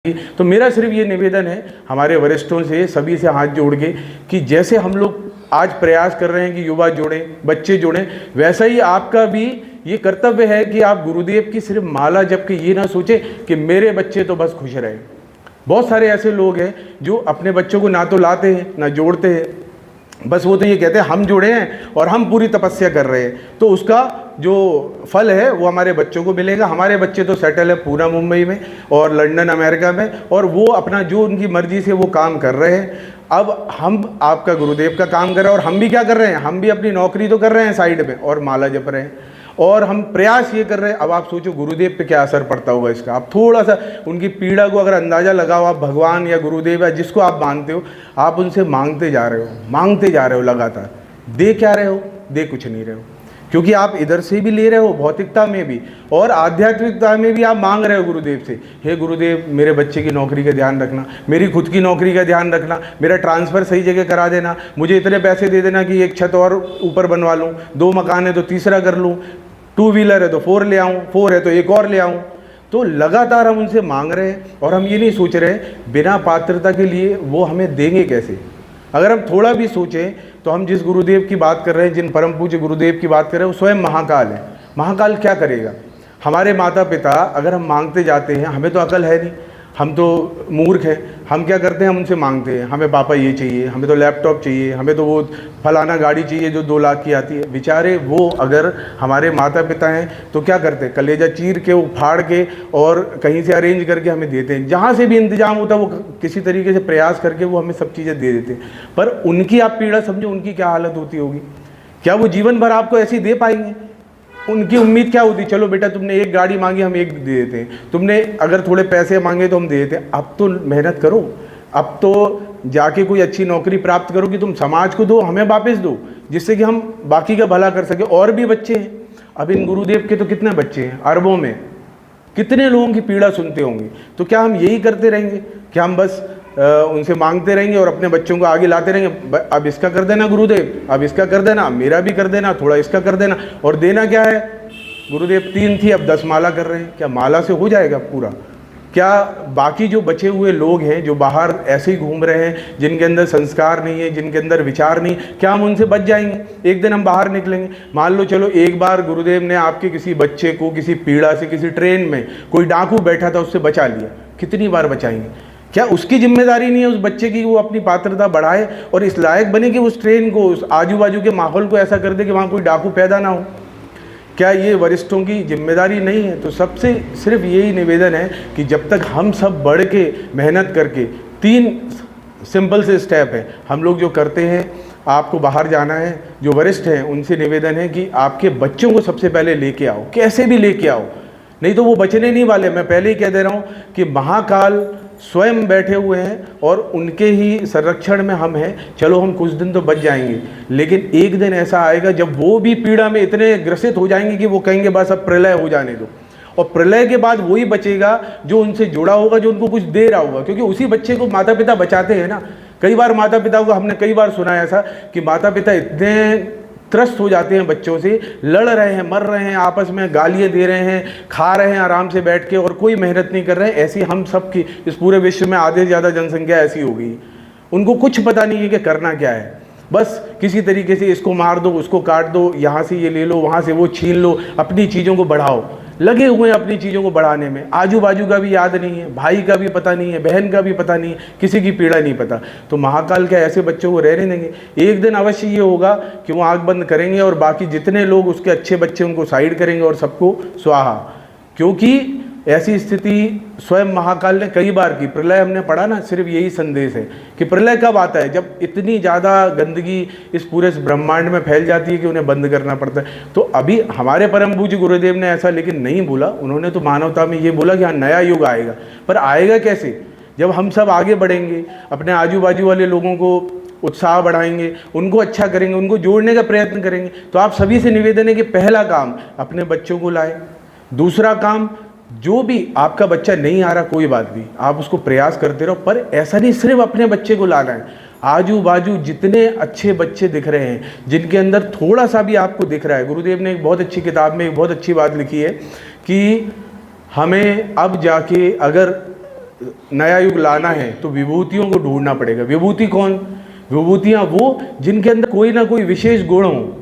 तो मेरा सिर्फ ये निवेदन है हमारे वरिष्ठों से, सभी से हाथ जोड़ के, कि जैसे हम लोग आज प्रयास कर रहे हैं कि युवा जोड़ें, बच्चे जोड़ें, वैसा ही आपका भी ये कर्तव्य है कि आप गुरुदेव की सिर्फ माला जप के ये ना सोचें कि मेरे बच्चे तो बस खुश रहे। बहुत सारे ऐसे लोग हैं जो अपने बच्चों को ना तो लाते हैं ना जोड़ते हैं, बस वो तो ये कहते हैं हम जुड़े हैं और हम पूरी तपस्या कर रहे हैं, तो उसका जो फल है वो हमारे बच्चों को मिलेगा। हमारे बच्चे तो सेटल है पूरा मुंबई में और लंदन अमेरिका में, और वो अपना जो उनकी मर्जी से वो काम कर रहे हैं। अब हम आपका गुरुदेव का काम कर रहे हैं और हम भी क्या कर रहे हैं, हम भी अपनी नौकरी तो कर रहे हैं साइड में और माला जप रहे हैं, और हम प्रयास ये कर रहे हैं। अब आप सोचो गुरुदेव पे क्या असर पड़ता होगा इसका। आप थोड़ा सा उनकी पीड़ा को अगर अंदाज़ा लगाओ, आप भगवान या गुरुदेव या जिसको आप मानते हो, आप उनसे मांगते जा रहे हो लगातार। दे क्या रहे हो? दे कुछ नहीं रहे हो, क्योंकि आप इधर से भी ले रहे हो, भौतिकता में भी और आध्यात्मिकता में भी आप मांग रहे हो गुरुदेव से। हे गुरुदेव, मेरे बच्चे की नौकरी का ध्यान रखना, मेरी खुद की नौकरी का ध्यान रखना, मेरा ट्रांसफ़र सही जगह करा देना, मुझे इतने पैसे दे देना कि एक छत और ऊपर बनवा लूँ, 2 मकान है तो तीसरा कर लूँ, 2 व्हीलर है तो 4 ले आऊँ, 4 है तो एक और ले आऊँ। तो लगातार हम उनसे मांग रहे हैं और हम ये नहीं सोच रहे बिना पात्रता के लिए वो हमें देंगे कैसे। अगर हम थोड़ा भी सोचें तो हम जिस गुरुदेव की बात कर रहे हैं, जिन परम पूज्य गुरुदेव की बात कर रहे हैं, वो स्वयं महाकाल है। महाकाल क्या करेगा? हमारे माता पिता अगर हम मांगते जाते हैं, हमें तो अकल है नहीं, हम तो मूर्ख हैं, हम क्या करते हैं, हम उनसे मांगते हैं, हमें पापा ये चाहिए, हमें तो लैपटॉप चाहिए, हमें तो वो फलाना गाड़ी चाहिए जो 2 लाख की आती है। बेचारे वो अगर हमारे माता पिता हैं तो क्या करते हैं, कलेजा चीर के, वो फाड़ के और कहीं से अरेंज करके हमें देते हैं। जहाँ से भी इंतजाम होता है वो किसी तरीके से प्रयास करके वो हमें सब चीज़ें दे देते हैं। पर उनकी आप पीड़ा समझो, उनकी क्या हालत होती होगी। क्या वो जीवन भर आपको ऐसी दे पाएंगे? उनकी उम्मीद क्या होती, चलो बेटा तुमने एक गाड़ी मांगी हम एक दे देते हैं, तुमने अगर थोड़े पैसे मांगे तो हम दे देते हैं। अब तो मेहनत करो, अब तो जाके कोई अच्छी नौकरी प्राप्त करो कि तुम समाज को दो, हमें वापस दो, जिससे कि हम बाकी का भला कर सके। और भी बच्चे हैं, अब इन गुरुदेव के तो कितने बच्चे हैं, अरबों में, कितने लोगों की पीड़ा सुनते होंगे। तो क्या हम यही करते रहेंगे? क्या हम बस उनसे मांगते रहेंगे और अपने बच्चों को आगे लाते रहेंगे? अब इसका कर देना गुरुदेव, अब इसका कर देना, मेरा भी कर देना, थोड़ा इसका कर देना। और देना क्या है? गुरुदेव 3 थी, अब 10 माला कर रहे हैं। क्या माला से हो जाएगा पूरा? क्या बाकी जो बचे हुए लोग हैं जो बाहर ऐसे ही घूम रहे हैं, जिनके अंदर संस्कार नहीं है, जिनके अंदर विचार नहीं, क्या हम उनसे बच जाएंगे? एक दिन हम बाहर निकलेंगे, मान लो चलो एक बार गुरुदेव ने आपके किसी बच्चे को किसी पीड़ा से, किसी ट्रेन में कोई डाकू बैठा था उससे बचा लिया, कितनी बार बचाएंगे? क्या उसकी जिम्मेदारी नहीं है उस बच्चे की, वो अपनी पात्रता बढ़ाए और इस लायक बने कि उस ट्रेन को, उस आजू बाजू के माहौल को ऐसा कर दे कि वहाँ कोई डाकू पैदा ना हो? क्या ये वरिष्ठों की जिम्मेदारी नहीं है? तो सबसे सिर्फ यही निवेदन है कि जब तक हम सब बढ़ के मेहनत करके, 3 सिंपल से स्टेप हैं हम लोग जो करते हैं। आपको बाहर जाना है, जो वरिष्ठ हैं उनसे निवेदन है कि आपके बच्चों को सबसे पहले लेके आओ, कैसे भी लेके आओ, नहीं तो वो बचने नहीं वाले। मैं पहले ही कह दे रहा हूँ कि महाकाल स्वयं बैठे हुए हैं और उनके ही संरक्षण में हम हैं। चलो हम कुछ दिन तो बच जाएंगे, लेकिन एक दिन ऐसा आएगा जब वो भी पीड़ा में इतने ग्रसित हो जाएंगे कि वो कहेंगे बस अब प्रलय हो जाने दो। और प्रलय के बाद वही बचेगा जो उनसे जुड़ा होगा, जो उनको कुछ दे रहा होगा, क्योंकि उसी बच्चे को माता पिता बचाते हैं ना। कई बार माता पिता को हमने कई बार सुना है ऐसा कि माता पिता इतने त्रस्त हो जाते हैं बच्चों से, लड़ रहे हैं, मर रहे हैं, आपस में गालियाँ दे रहे हैं, खा रहे हैं आराम से बैठ के और कोई मेहनत नहीं कर रहे हैं। ऐसी हम सब की इस पूरे विश्व में आधे से ज़्यादा जनसंख्या ऐसी हो गई, उनको कुछ पता नहीं है कि करना क्या है। बस किसी तरीके से इसको मार दो, उसको काट दो, यहाँ से ये ले लो, वहाँ से वो छीन लो, अपनी चीज़ों को बढ़ाओ। लगे हुए हैं अपनी चीज़ों को बढ़ाने में, आजू बाजू का भी याद नहीं है, भाई का भी पता नहीं है, बहन का भी पता नहीं है, किसी की पीड़ा नहीं पता। तो महाकाल क्या ऐसे बच्चों को रहने देंगे? एक दिन अवश्य ये होगा कि वो आँख बंद करेंगे और बाकी जितने लोग उसके अच्छे बच्चे उनको साइड करेंगे और सबको स्वाहा। क्योंकि ऐसी स्थिति स्वयं महाकाल ने कई बार की। प्रलय हमने पढ़ा ना, सिर्फ यही संदेश है कि प्रलय कब आता है, जब इतनी ज़्यादा गंदगी इस पूरे ब्रह्मांड में फैल जाती है कि उन्हें बंद करना पड़ता है। तो अभी हमारे परम पूज्य गुरुदेव ने ऐसा लेकिन नहीं बोला, उन्होंने तो मानवता में ये बोला कि हाँ नया युग आएगा। पर आएगा कैसे? जब हम सब आगे बढ़ेंगे, अपने आजू बाजू वाले लोगों को उत्साह बढ़ाएंगे, उनको अच्छा करेंगे, उनको जोड़ने का प्रयत्न करेंगे। तो आप सभी से निवेदन है कि पहला काम अपने बच्चों को लाए। दूसरा काम, जो भी आपका बच्चा नहीं आ रहा कोई बात नहीं, आप उसको प्रयास करते रहो, पर ऐसा नहीं सिर्फ अपने बच्चे को लाना है, आजू बाजू जितने अच्छे बच्चे दिख रहे हैं, जिनके अंदर थोड़ा सा भी आपको दिख रहा है। गुरुदेव ने एक बहुत अच्छी किताब में एक बहुत अच्छी बात लिखी है कि हमें अब जाके अगर नया युग लाना है तो विभूतियों को ढूंढना पड़ेगा। विभूति कौन? विभूतियाँ वो जिनके अंदर कोई ना कोई विशेष गुण हो।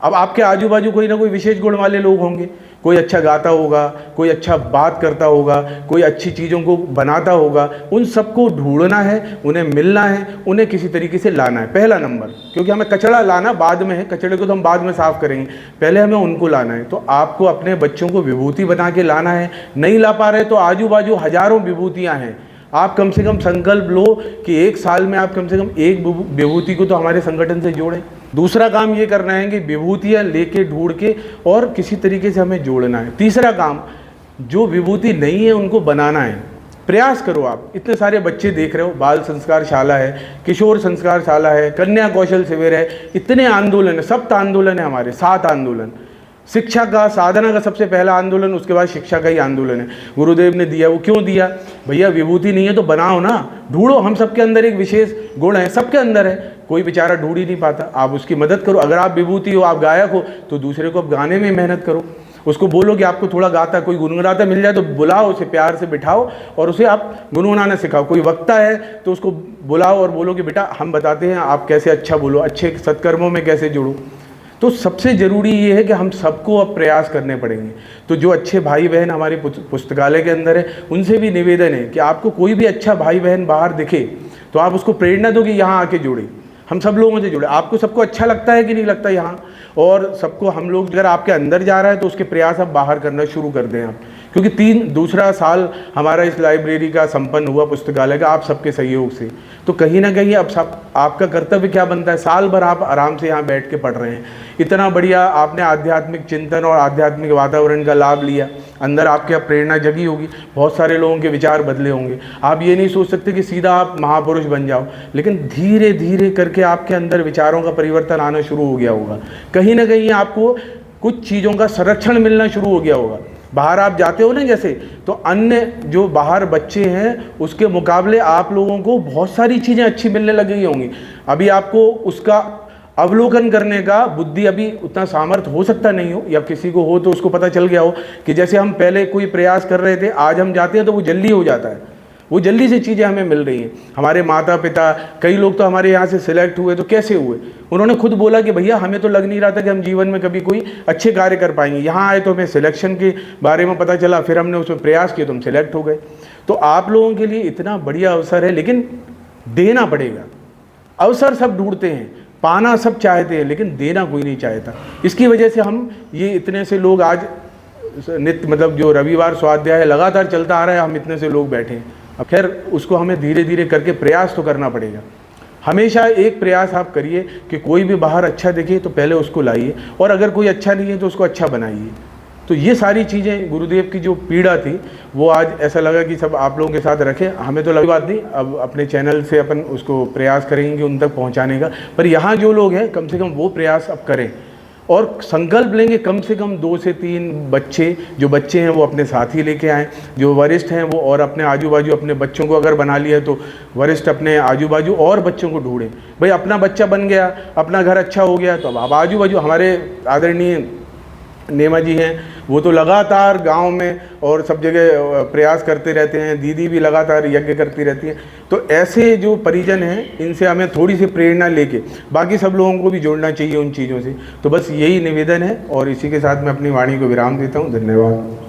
अब आपके आजू बाजू कोई ना कोई विशेष गुण वाले लोग होंगे, कोई अच्छा गाता होगा, कोई अच्छा बात करता होगा, कोई अच्छी चीज़ों को बनाता होगा। उन सबको ढूंढना है, उन्हें मिलना है, उन्हें किसी तरीके से लाना है, पहला नंबर। क्योंकि हमें कचरा लाना बाद में है, कचरे को तो हम बाद में साफ़ करेंगे, पहले हमें उनको लाना है। तो आपको अपने बच्चों को विभूति बना के लाना है। नहीं ला पा रहे तो आजू बाजू हज़ारों विभूतियाँ हैं, आप कम से कम संकल्प लो कि एक साल में आप कम से कम एक विभूति को तो हमारे संगठन से जोड़ें। दूसरा काम ये करना है कि विभूतियाँ लेके ढूंढ के और किसी तरीके से हमें जोड़ना है। तीसरा काम, जो विभूति नहीं है उनको बनाना है। प्रयास करो आप। इतने सारे बच्चे देख रहे हो, बाल संस्कार शाला है, किशोर संस्कार शाला है, कन्या कौशल शिविर है, इतने आंदोलन है, सप्त आंदोलन है हमारे, 7 आंदोलन। शिक्षा का, साधना का सबसे पहला आंदोलन, उसके बाद शिक्षा का ही आंदोलन है। गुरुदेव ने दिया, वो क्यों दिया? भैया विभूति नहीं है तो बनाओ ना, ढूंढो। हम सबके अंदर एक विशेष गुण है, सबके अंदर है, कोई बेचारा ढूंढ ही नहीं पाता, आप उसकी मदद करो। अगर आप विभूति हो, आप गायक हो, तो दूसरे को आप गाने में मेहनत करो। उसको बोलो कि आपको थोड़ा गाता, कोई गुनगुनाता मिल जाए तो बुलाओ, उसे प्यार से बिठाओ और उसे आप गुनगुनाना सिखाओ। कोई वक्ता है तो उसको बुलाओ और बोलो कि बेटा हम बताते हैं आप कैसे अच्छा बोलो, अच्छे सत्कर्मों में कैसे जुड़ो। तो सबसे ज़रूरी ये है कि हम सबको अब प्रयास करने पड़ेंगे। तो जो अच्छे भाई बहन हमारे पुस्तकालय के अंदर है, उनसे भी निवेदन है कि आपको कोई भी अच्छा भाई बहन बाहर दिखे तो आप उसको प्रेरणा दो कि यहाँ आके जुड़े, हम सब लोगों से जुड़े। आपको सबको अच्छा लगता है कि नहीं लगता यहाँ? और सबको हम लोग, अगर आपके अंदर जा रहा है तो उसके प्रयास आप बाहर करना शुरू कर दें आप। क्योंकि दूसरा साल हमारा इस लाइब्रेरी का संपन्न हुआ, पुस्तकालय का, आप सबके सहयोग से। तो कहीं ना कहीं अब सब आपका कर्तव्य क्या बनता है? साल भर आप आराम से यहाँ बैठ के पढ़ रहे हैं, इतना बढ़िया आपने आध्यात्मिक चिंतन और आध्यात्मिक वातावरण का लाभ लिया, अंदर आपके अब प्रेरणा जगी होगी, बहुत सारे लोगों के विचार बदले होंगे। आप ये नहीं सोच सकते कि सीधा आप महापुरुष बन जाओ, लेकिन धीरे धीरे करके आपके अंदर विचारों का परिवर्तन आना शुरू हो गया होगा। कहीं ना कहीं आपको कुछ चीज़ों का संरक्षण मिलना शुरू हो गया होगा। बाहर आप जाते हो ना जैसे, तो अन्य जो बाहर बच्चे हैं उसके मुकाबले आप लोगों को बहुत सारी चीज़ें अच्छी मिलने लग गई होंगी। अभी आपको उसका अवलोकन करने का बुद्धि अभी उतना सामर्थ्य हो सकता नहीं हो, या किसी को हो तो उसको पता चल गया हो कि जैसे हम पहले कोई प्रयास कर रहे थे, आज हम जाते हैं तो वो जल्दी हो जाता है, वो जल्दी से चीज़ें हमें मिल रही हैं। हमारे माता पिता, कई लोग तो हमारे यहाँ से सिलेक्ट हुए, तो कैसे हुए? उन्होंने खुद बोला कि भैया हमें तो लग नहीं रहा था कि हम जीवन में कभी कोई अच्छे कार्य कर पाएंगे, यहाँ आए तो हमें सिलेक्शन के बारे में पता चला, फिर हमने उसमें प्रयास किया तो हम सिलेक्ट हो गए। तो आप लोगों के लिए इतना बढ़िया अवसर है, लेकिन देना पड़ेगा। अवसर सब ढूंढते हैं, पाना सब चाहते हैं, लेकिन देना कोई नहीं चाहता। इसकी वजह से हम ये इतने से लोग आज नित्य, मतलब जो रविवार स्वाध्याय लगातार चलता आ रहा है, हम इतने से लोग बैठे हैं। अब खैर उसको हमें धीरे धीरे करके प्रयास तो करना पड़ेगा। हमेशा एक प्रयास आप करिए कि कोई भी बाहर अच्छा दिखे तो पहले उसको लाइए, और अगर कोई अच्छा नहीं है तो उसको अच्छा बनाइए। तो ये सारी चीज़ें गुरुदेव की जो पीड़ा थी वो आज ऐसा लगा कि सब आप लोगों के साथ रखें। हमें तो लगी बात नहीं, अब अपने चैनल से अपन उसको प्रयास करेंगे उन तक पहुंचाने का, पर यहाँ जो लोग हैं कम से कम वो प्रयास अब करें और संकल्प लेंगे कम से कम 2 से 3 बच्चे, जो बच्चे हैं वो अपने साथी लेके आएँ, जो वरिष्ठ हैं वो, और अपने आजू बाजू अपने बच्चों को अगर बना लिया तो वरिष्ठ अपने आजू बाजू और बच्चों को ढूंढें। भाई अपना बच्चा बन गया, अपना घर अच्छा हो गया, तो अब आजू बाजू हमारे आदरणीय नेमा जी हैं, वो तो लगातार गांव में और सब जगह प्रयास करते रहते हैं, दीदी भी लगातार यज्ञ करती रहती हैं। तो ऐसे जो परिजन हैं इनसे हमें थोड़ी सी प्रेरणा लेके बाकी सब लोगों को भी जोड़ना चाहिए उन चीज़ों से। तो बस यही निवेदन है, और इसी के साथ मैं अपनी वाणी को विराम देता हूँ। धन्यवाद।